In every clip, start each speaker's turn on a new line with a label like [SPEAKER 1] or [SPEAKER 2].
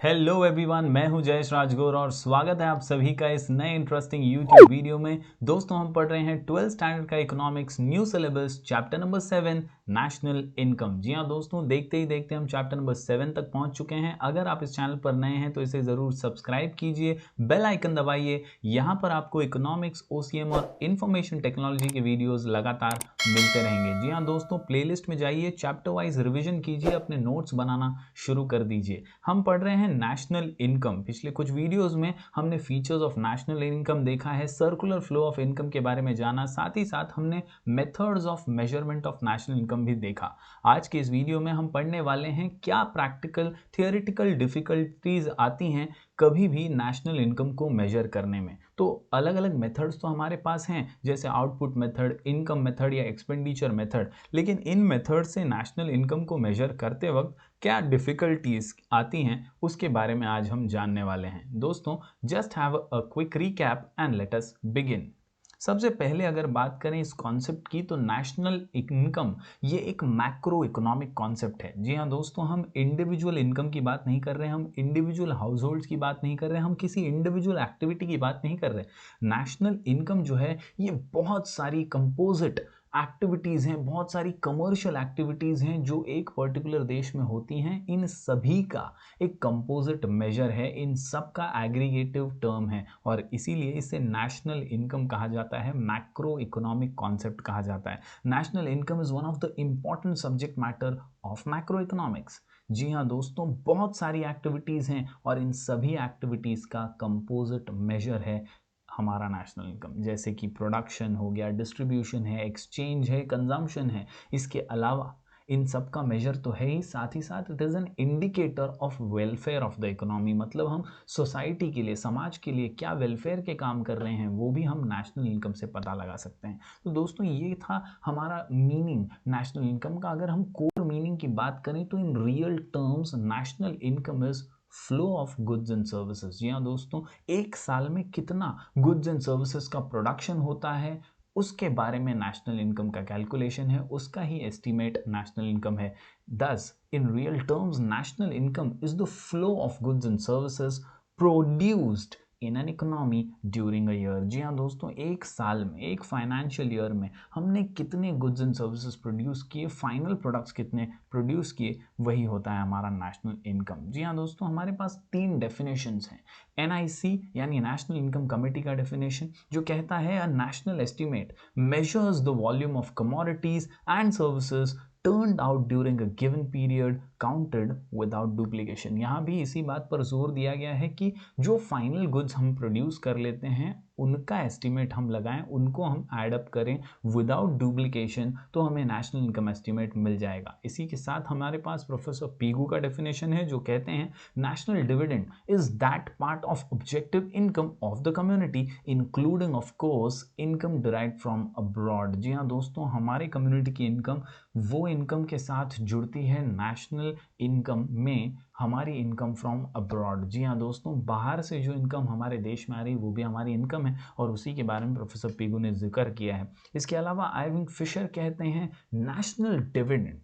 [SPEAKER 1] Hello everyone, मैं हूं जयेश राजगौर और स्वागत है आप सभी का इस नए इंटरेस्टिंग यूट्यूब वीडियो में। दोस्तों, हम पढ़ रहे हैं 12th स्टैंडर्ड का economics new syllabus chapter number 7 national income. जी हाँ दोस्तों, देखते ही देखते हम चैप्टर नंबर 7 तक पहुंच चुके हैं। अगर आप इस चैनल पर नए हैं तो इसे ज़रूर सब्सक्राइब कीजिए, बेल आइकन दबाइए। यहाँ पर आपको इकोनॉमिक्स, ओसीएम और इंफॉर्मेशन टेक्नोलॉजी के वीडियोज़ लगातार मिलते रहेंगे। जी हाँ दोस्तों, प्लेलिस्ट में जाइए, चैप्टर वाइज रिविजन कीजिए, अपने नोट्स बनाना शुरू कर दीजिए। हम पढ़ रहे हैं नेशनल इनकम। पिछले कुछ वीडियोस में हमने फीचर्स ऑफ नेशनल इनकम देखा है, सर्कुलर फ्लो ऑफ इनकम के बारे में जाना, साथ ही साथ हमने methods of measurement of national income भी देखा। आज के इस वीडियो में हम पढ़ने वाले हैं क्या प्रैक्टिकल थियोरेटिकल डिफिकल्टीज आती हैं कभी भी नेशनल इनकम को मेजर करने में। तो अलग अलग मेथड्स तो हमारे पास हैं, जैसे आउटपुट मेथड, इनकम मेथड या एक्सपेंडिचर मेथड, लेकिन इन मेथड से नेशनल इनकम को मेजर करते वक्त क्या डिफ़िकल्टीज आती हैं उसके बारे में आज हम जानने वाले हैं। दोस्तों, just have a quick recap and let us begin. सबसे पहले अगर बात करें इस कॉन्सेप्ट की, तो नेशनल इनकम ये एक मैक्रो इकोनॉमिक कॉन्सेप्ट है। जी हाँ दोस्तों, हम इंडिविजुअल इनकम की बात नहीं कर रहे, हम इंडिविजुअल हाउस होल्ड्स की बात नहीं कर रहे, हम किसी इंडिविजुअल एक्टिविटी की बात नहीं कर रहे। नेशनल इनकम जो है ये बहुत सारी कंपोजिट एक्टिविटीज़ हैं, बहुत सारी कमर्शियल एक्टिविटीज़ हैं जो एक पर्टिकुलर देश में होती हैं। इन सभी का एक कंपोजिट मेजर है, इन सब का एग्रीगेटिव टर्म है और इसीलिए इसे नेशनल इनकम कहा जाता है, मैक्रो इकोनॉमिक कॉन्सेप्ट कहा जाता है। National income is one of the important subject matter of macro economics. जी हाँ दोस्तों, बहुत सारी एक्टिविटीज़ हैं और इन सभी एक्टिविटीज़ का कंपोजिट मेजर है हमारा नेशनल इनकम। जैसे कि प्रोडक्शन हो गया, डिस्ट्रीब्यूशन है, एक्सचेंज है, कंजम्पशन है। इसके अलावा इन सब का मेजर तो है ही, साथ it is an indicator of welfare of the economy. मतलब हम सोसाइटी के लिए, समाज के लिए क्या वेलफेयर के काम कर रहे हैं वो भी हम नेशनल इनकम से पता लगा सकते हैं। तो दोस्तों, ये था हमारा मीनिंग नेशनल इनकम का। अगर हम कोर मीनिंग की बात करें तो in real terms national income is flow of goods and services. जी हाँ दोस्तों, एक साल में कितना गुड्स एंड सर्विसेज का प्रोडक्शन होता है उसके बारे में नेशनल इनकम का कैलकुलेशन है, उसका ही एस्टीमेट नेशनल इनकम है। Thus in real terms national income is the flow of goods and services produced in an economy during a year. जी हाँ दोस्तों, एक साल में, एक फाइनेंशियल ईयर में हमने कितने गुड्स एंड सर्विसेज प्रोड्यूस किए, फाइनल प्रोडक्ट्स कितने प्रोड्यूस किए, वही होता है हमारा नेशनल इनकम। जी हाँ दोस्तों, हमारे पास तीन डेफिनेशंस हैं। एनआईसी यानी नेशनल इनकम कमेटी का डेफिनेशन जो कहता है a national estimate measures the volume of commodities and services turned out during a given period counted without duplication। यहाँ भी इसी बात पर जोर दिया गया है कि जो फाइनल गुड्स हम प्रोड्यूस कर लेते हैं उनका एस्टीमेट हम लगाएं, उनको हम ऐड अप करें विदाउट डुप्लीकेशन, तो हमें नेशनल इनकम एस्टीमेट मिल जाएगा। इसी के साथ हमारे पास प्रोफेसर पीगू का डेफिनेशन है जो कहते हैं national dividend is that part of objective income of the community including of course income derived from abroad. जी हाँ दोस्तों, हमारे कम्युनिटी की इनकम वो इनकम के साथ जुड़ती है नेशनल इनकम में, हमारी इनकम फ्रॉम अब्रॉड। जी हाँ दोस्तों, बाहर से जो इनकम हमारे देश में आ रही है वो भी हमारी इनकम है और उसी के बारे में प्रोफेसर पीगू ने जिक्र किया है। इसके अलावा आयविन फिशर कहते हैं नेशनल डिविडेंड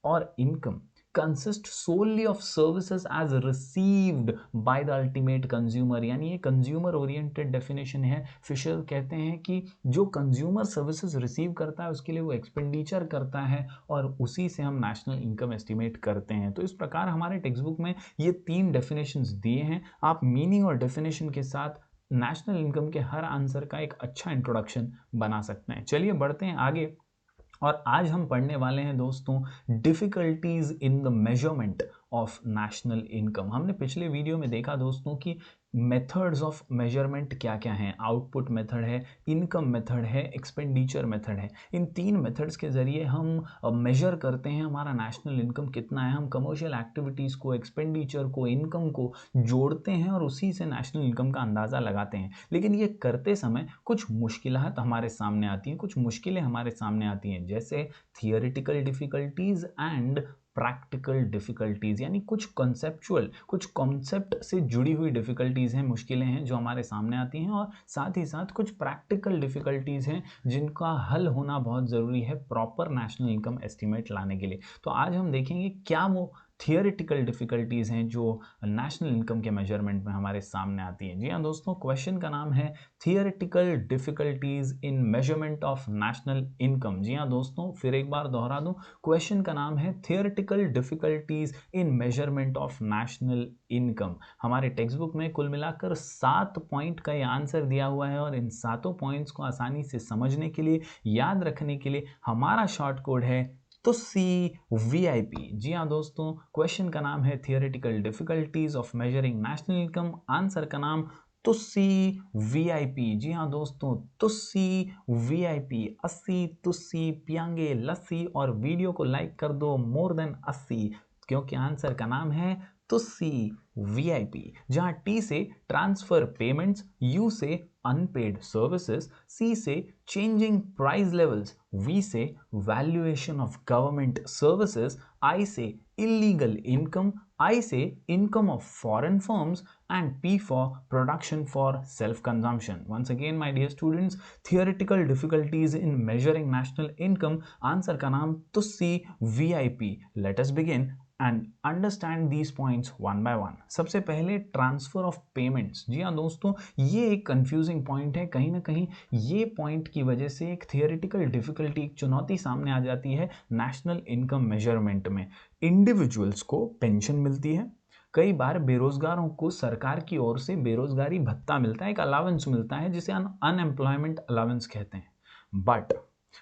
[SPEAKER 1] और income consist solely of services as received by the ultimate consumer। यानी ये कंज्यूमर ओरिएंटेड डेफिनेशन है। फिशर कहते हैं कि जो कंज्यूमर सर्विसेज रिसीव करता है उसके लिए वो एक्सपेंडिचर करता है और उसी से हम नेशनल इनकम एस्टिमेट करते हैं। तो इस प्रकार हमारे टेक्स्ट बुक में ये तीन डेफिनेशंस दिए हैं। आप मीनिंग और डेफिनेशन के साथ नेशनल इनकम के हर आंसर का एक अच्छा इंट्रोडक्शन बना सकते हैं। चलिए बढ़ते हैं आगे और आज हम पढ़ने वाले हैं दोस्तों difficulties in the measurement of national income. हमने पिछले वीडियो में देखा दोस्तों कि मेथड्स ऑफ मेजरमेंट क्या क्या हैं। आउटपुट मेथड है, इनकम मेथड है, एक्सपेंडिचर मेथड है। इन तीन मेथड्स के ज़रिए हम मेजर करते हैं हमारा नेशनल इनकम कितना है। हम कमर्शियल एक्टिविटीज़ को, एक्सपेंडिचर को, इनकम को जोड़ते हैं और उसी से नेशनल इनकम का अंदाज़ा लगाते हैं। लेकिन ये करते समय कुछ मुश्किलात हमारे सामने आती हैं, कुछ मुश्किलें हमारे सामने आती हैं, जैसे theoretical difficulties and practical difficulties. यानी कुछ कॉन्सेप्चुअल, कुछ कॉन्सेप्ट से जुड़ी हुई डिफ़िकल्टीज़ हैं, मुश्किलें हैं जो हमारे सामने आती हैं, और साथ ही साथ कुछ प्रैक्टिकल डिफ़िकल्टीज़ हैं जिनका हल होना बहुत ज़रूरी है प्रॉपर नेशनल इनकम एस्टीमेट लाने के लिए। तो आज हम देखेंगे क्या वो थियोरिटिकल डिफिकल्टीज हैं जो नेशनल इनकम के मेजरमेंट में हमारे सामने आती है। जी हाँ दोस्तों, क्वेश्चन का नाम है theoretical difficulties in measurement of national income. जी हाँ दोस्तों, फिर एक बार दोहरा दूं, क्वेश्चन का नाम है theoretical difficulties in measurement of national income. हमारे टेक्स्ट बुक में कुल मिलाकर 7 पॉइंट का ये आंसर दिया हुआ है और इन 7 पॉइंट्स को आसानी से समझने के लिए, याद रखने के लिए हमारा शॉर्ट कोड है तुस्सी VIP। जी हाँ दोस्तों, क्वेश्चन का नाम है theoretical difficulties of measuring national income, answer का नाम तुस्सी VIP। जी हाँ दोस्तों, तुस्सी VIP, 80 तुस्सी पियांगे लस्सी, और वीडियो को लाइक कर दो मोर देन 80, क्योंकि आंसर का नाम है तुस्सी VIP। जहां T से ट्रांसफर पेमेंट्स, U से अनपेड सर्विसेज, C से चेंजिंग प्राइस लेवल्स, V से valuation of government services, I से इलीगल इनकम, I से income of foreign firms, and P for production for self-consumption. Once again, my dear students, theoretical difficulties in measuring national income, answer का नाम तुस्सी VIP। Let us begin and understand these points one by one. सबसे पहले transfer of payments. जी हाँ दोस्तों, ये एक confusing point है। कहीं ना कहीं ये पॉइंट की वजह से एक थियोरिटिकल डिफिकल्टी, एक चुनौती सामने आ जाती है नेशनल इनकम मेजरमेंट में। इंडिविजुअल्स को पेंशन मिलती है, कई बार बेरोजगारों को सरकार की ओर से बेरोजगारी भत्ता मिलता है, एक अलावेंस मिलता है जिसे अनएम्प्लॉयमेंट अलावेंस कहते हैं। But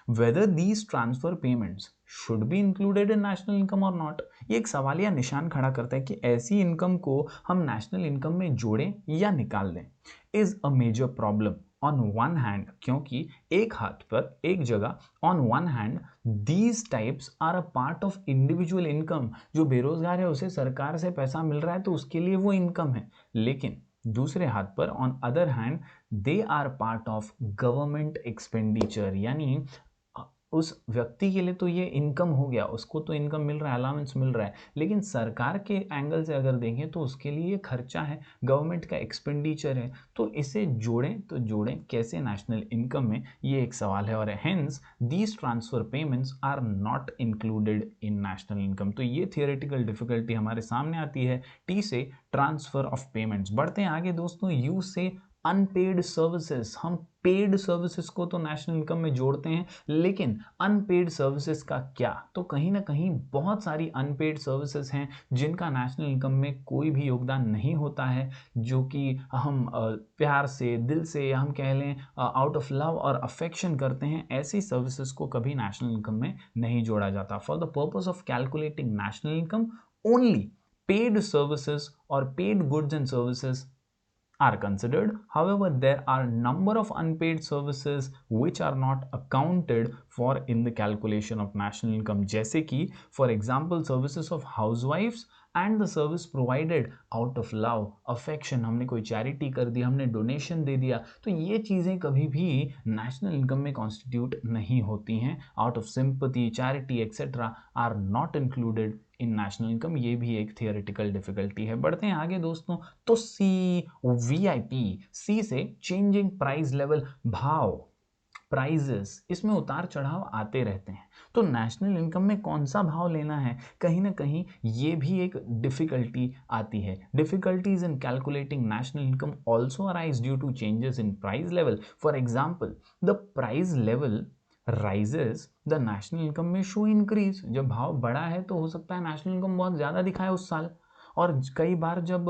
[SPEAKER 1] whether these transfer payments should be included in national income और नॉट, ये एक सवालिया निशान खड़ा करता है कि ऐसी इनकम को हम नेशनल इनकम में जोड़ें या निकाल दें। Is a major problem on one hand, क्योंकि एक हाथ पर एक जगह, on one hand these types are a part of individual income, जो बेरोजगार है उसे सरकार से पैसा मिल रहा है तो उसके लिए वो इनकम है, लेकिन दूसरे हाथ पर on other hand they are part of government expenditure, यानी उस व्यक्ति के लिए तो ये इनकम हो गया, उसको तो इनकम मिल रहा है, अलाउंस मिल रहा है, लेकिन सरकार के एंगल से अगर देखें तो उसके लिए ये खर्चा है, गवर्नमेंट का एक्सपेंडिचर है। तो इसे जोड़ें तो जोड़ें कैसे नेशनल इनकम में, ये एक सवाल है। और hence these transfer payments are not included in national income. तो ये थियोरेटिकल डिफिकल्टी हमारे सामने आती है टी से ट्रांसफर ऑफ पेमेंट्स। बढ़ते हैं आगे दोस्तों, यू से अनपेड सर्विसेज। हम पेड सर्विसेज को तो नेशनल इनकम में जोड़ते हैं, लेकिन अनपेड सर्विसेज का क्या? तो कहीं ना कहीं बहुत सारी अनपेड सर्विसेज हैं जिनका नेशनल इनकम में कोई भी योगदान नहीं होता है, जो कि हम प्यार से, दिल से, या हम कह लें आउट ऑफ लव और अफेक्शन करते हैं। ऐसी सर्विसेज को कभी नेशनल इनकम में नहीं जोड़ा जाता। For the purpose of calculating national income, only paid services और paid goods and services are considered. However, there are number of unpaid services which are not accounted for in the calculation of national income, जैसे कि for example services of housewives and the service provided out of love, affection, हमने कोई charity कर दी, हमने donation दे दिया, तो ये चीज़ें कभी भी नेशनल इनकम में कॉन्स्टिट्यूट नहीं होती हैं। Out of sympathy, charity etcetera are not included in national income. ये भी एक थियोरेटिकल डिफिकल्टी है। बढ़ते हैं आगे दोस्तों, तो VIP, सी से चेंजिंग प्राइस लेवल, भाव, प्राइजेस, इसमें उतार चढ़ाव आते रहते हैं। तो नेशनल इनकम में कौन सा भाव लेना है, कहीं ना कहीं ये भी एक डिफिकल्टी आती है। Difficulties in calculating national income also arise due to changes in price level. For example, the price level rises the national income में शो इंक्रीज। जब भाव बढ़ा है तो हो सकता है नेशनल इनकम बहुत ज़्यादा दिखाए उस साल, और कई बार जब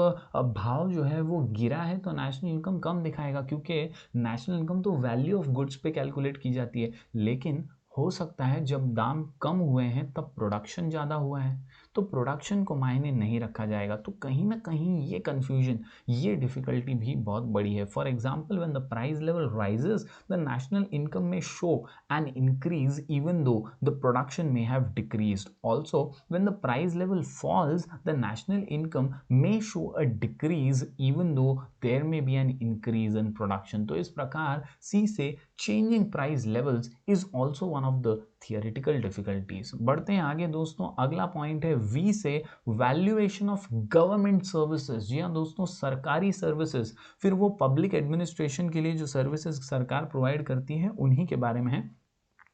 [SPEAKER 1] भाव जो है वो गिरा है तो नेशनल इनकम कम दिखाएगा, क्योंकि नेशनल इनकम तो वैल्यू ऑफ गुड्स पे कैलकुलेट की जाती है। लेकिन हो सकता है जब दाम कम हुए हैं तब प्रोडक्शन ज़्यादा हुआ है, तो प्रोडक्शन को मायने नहीं रखा जाएगा। तो कहीं ना कहीं ये कन्फ्यूजन, ये डिफिकल्टी भी बहुत बड़ी है। For example, when the price level rises the national income में show an increase even though the production may have decreased. Also, when the price level falls, the national income may show a decrease even though there may be an increase in production. तो इस प्रकार C से changing price levels is also one of the theoretical difficulties. बढ़ते हैं आगे दोस्तों, अगला point है V से वैल्यूएशन ऑफ गवर्नमेंट सर्विसेज। जी हाँ दोस्तों, सरकारी सर्विसेज, फिर वो पब्लिक एडमिनिस्ट्रेशन के लिए जो सर्विसेज सरकार प्रोवाइड करती है उन्हीं के बारे में है।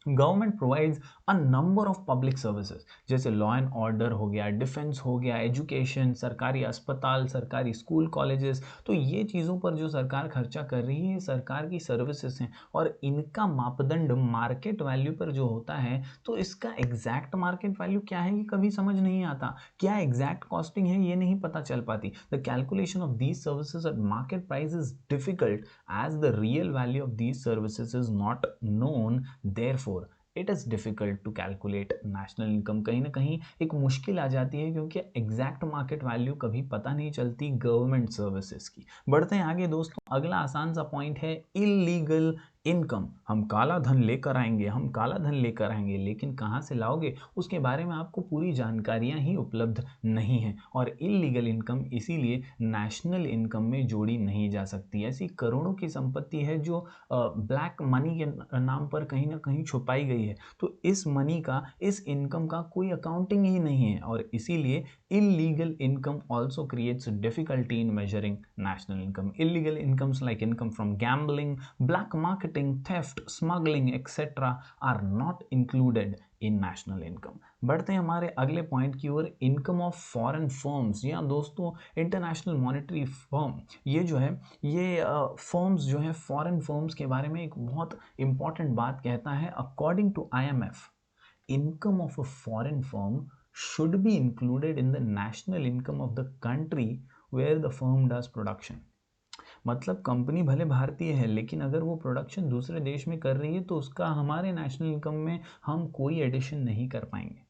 [SPEAKER 1] Government provides a number of public services, जैसे लॉ एंड ऑर्डर हो गया, डिफेंस हो गया, एजुकेशन, सरकारी अस्पताल, सरकारी स्कूल कॉलेजेस। तो ये चीज़ों पर जो सरकार खर्चा कर रही है, सरकार की सर्विसेज हैं और इनका मापदंड मार्केट वैल्यू पर जो होता है, तो इसका एग्जैक्ट मार्केट वैल्यू क्या है ये कभी समझ नहीं आता। क्या एग्जैक्ट कॉस्टिंग है ये नहीं पता चल पाती। The calculation of these services at market price is difficult as the real value of these services is not known, therefore it is difficult to calculate national income. कहीं ना कहीं एक मुश्किल आ जाती है क्योंकि एग्जैक्ट मार्केट वैल्यू कभी पता नहीं चलती गवर्नमेंट सर्विसेज की। बढ़ते हैं आगे दोस्तों, अगला आसान सा पॉइंट है इलीगल इनकम। हम काला धन लेकर आएंगे, हम काला धन लेकर आएंगे, लेकिन कहाँ से लाओगे उसके बारे में आपको पूरी जानकारियाँ ही उपलब्ध नहीं है और इलीगल इनकम इसीलिए नेशनल इनकम में जोड़ी नहीं जा सकती। ऐसी करोड़ों की संपत्ति है जो ब्लैक मनी के नाम पर कहीं ना कहीं छुपाई गई है, तो इस मनी का, इस इनकम का कोई अकाउंटिंग ही नहीं है और इसीलिए illegal income also creates difficulty in measuring national income. Illegal incomes like income from gambling, black marketing, theft, smuggling, etc. are not included in national income. बढ़ते हैं हमारे अगले पॉइंट की ओर, इनकम ऑफ फॉरेन फर्म्स। या दोस्तों international monetary firm, ये जो है ये फर्म्स जो है फॉरेन फर्म्स के बारे में एक बहुत इंपॉर्टेंट बात कहता है। According to IMF, income of a foreign firm should be included in the national income of the country where the firm does production। मतलब कंपनी भले भारतीय है लेकिन अगर वो प्रोडक्शन दूसरे देश में कर रही है तो उसका हमारे नेशनल इनकम में हम कोई एडिशन नहीं कर पाएंगे।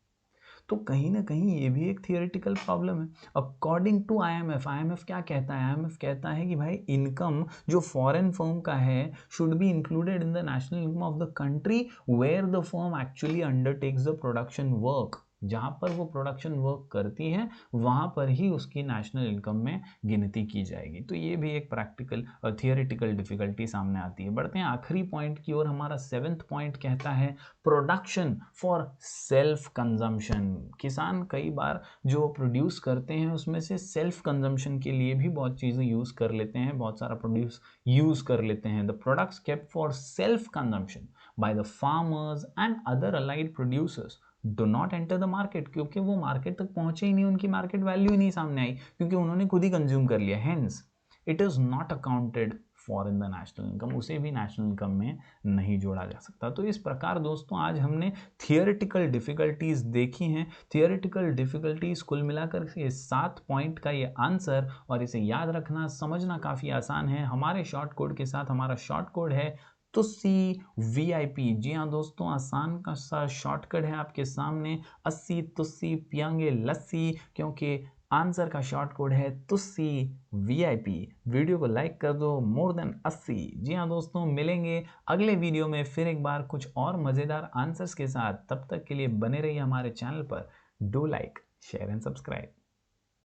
[SPEAKER 1] तो कहीं ना कहीं ये भी एक थियोरेटिकल प्रॉब्लम है। अकॉर्डिंग टू IMF क्या कहता है? IMF कहता है कि भाई इनकम जो फॉरेन फर्म का है should be included in the national income of the country where the firm actually undertakes the production work. जहाँ पर वो प्रोडक्शन वर्क करती है वहाँ पर ही उसकी नेशनल इनकम में गिनती की जाएगी। तो ये भी एक प्रैक्टिकल और थियोरेटिकल डिफिकल्टी सामने आती है। बढ़ते हैं आखिरी पॉइंट की ओर, हमारा 7th पॉइंट कहता है प्रोडक्शन फॉर सेल्फ कंजम्पशन। किसान कई बार जो प्रोड्यूस करते हैं उसमें से सेल्फ कंजम्पशन के लिए भी बहुत चीज़ें यूज़ कर लेते हैं, बहुत सारा प्रोड्यूस यूज़ कर लेते हैं। The products kept for self consumption by the farmers and other allied producers do not enter the market, क्योंकि वो मार्केट तक पहुंचे ही नहीं, उनकी मार्केट वैल्यू ही नहीं सामने आई क्योंकि उन्होंने खुद ही कंज्यूम कर लिया। Hence it is not accounted for in the national income, उसे भी नेशनल इनकम में नहीं जोड़ा जा सकता। तो इस प्रकार दोस्तों आज हमने थियोरेटिकल डिफिकल्टीज देखी हैं। थियोरेटिकल डिफिकल्टीज कुल मिलाकर ये 7 पॉइंट का ये आंसर, और इसे याद रखना समझना काफ़ी आसान है। हमारे शॉर्ट कोड के साथ, हमारा शॉर्ट कोड है तुस्सी VIP। जी हाँ दोस्तों, आसान का सा शॉर्टकट है आपके सामने, 80 तुस्सी पियांगे लस्सी, क्योंकि आंसर का शॉर्ट कोड है तुस्सी VIP। वीडियो को लाइक कर दो, मोर देन 80। जी हाँ दोस्तों, मिलेंगे अगले वीडियो में फिर एक बार कुछ और मज़ेदार आंसर्स के साथ। तब तक के लिए बने रहिए हमारे चैनल पर। Do like, share and subscribe.